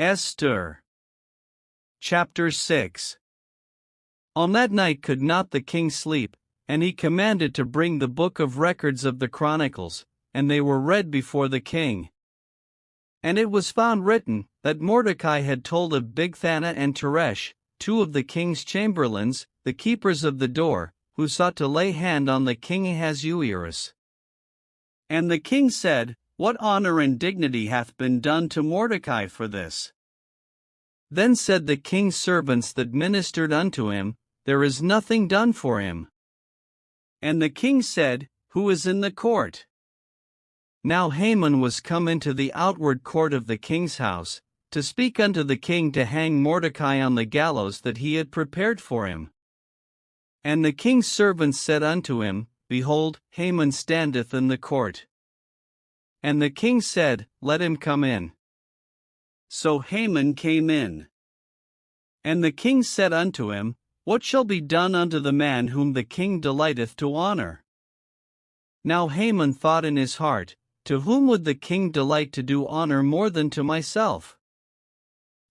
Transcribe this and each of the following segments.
Esther. Chapter 6. On that night could not the king sleep, and he commanded to bring the book of records of the Chronicles, and they were read before the king. And it was found written, that Mordecai had told of Bigthana and Teresh, two of the king's chamberlains, the keepers of the door, who sought to lay hand on the king Ahasuerus. And the king said, What honor and dignity hath been done to Mordecai for this? Then said the king's servants that ministered unto him, There is nothing done for him. And the king said, Who is in the court? Now Haman was come into the outward court of the king's house, to speak unto the king to hang Mordecai on the gallows that he had prepared for him. And the king's servants said unto him, Behold, Haman standeth in the court. And the king said, Let him come in. So Haman came in. And the king said unto him, What shall be done unto the man whom the king delighteth to honor? Now Haman thought in his heart, To whom would the king delight to do honor more than to myself?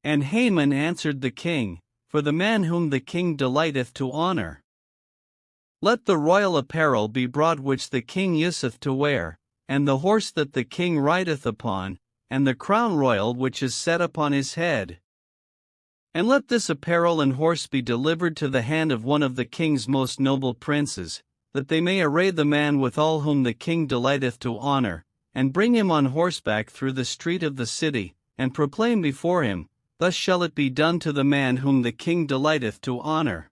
And Haman answered the king, For the man whom the king delighteth to honor. Let the royal apparel be brought which the king useth to wear, and the horse that the king rideth upon, and the crown royal which is set upon his head. And let this apparel and horse be delivered to the hand of one of the king's most noble princes, that they may array the man withal whom the king delighteth to honor, and bring him on horseback through the street of the city, and proclaim before him, Thus shall it be done to the man whom the king delighteth to honor.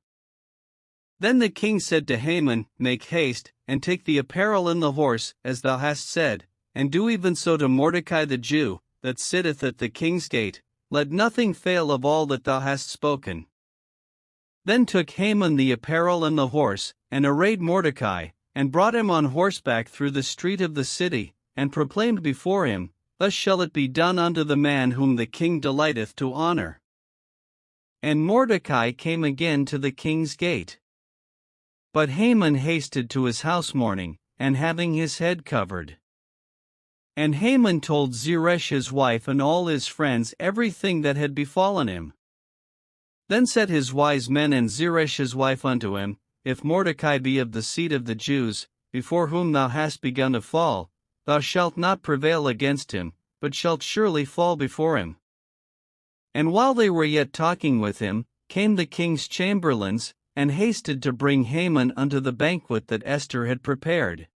Then the king said to Haman, Make haste, and take the apparel and the horse, as thou hast said, and do even so to Mordecai the Jew, that sitteth at the king's gate. Let nothing fail of all that thou hast spoken. Then took Haman the apparel and the horse, and arrayed Mordecai, and brought him on horseback through the street of the city, and proclaimed before him, Thus shall it be done unto the man whom the king delighteth to honor. And Mordecai came again to the king's gate. But Haman hasted to his house mourning, and having his head covered. And Haman told Zeresh his wife and all his friends everything that had befallen him. Then said his wise men and Zeresh his wife unto him, If Mordecai be of the seed of the Jews, before whom thou hast begun to fall, thou shalt not prevail against him, but shalt surely fall before him. And while they were yet talking with him, came the king's chamberlains, and hasted to bring Haman unto the banquet that Esther had prepared.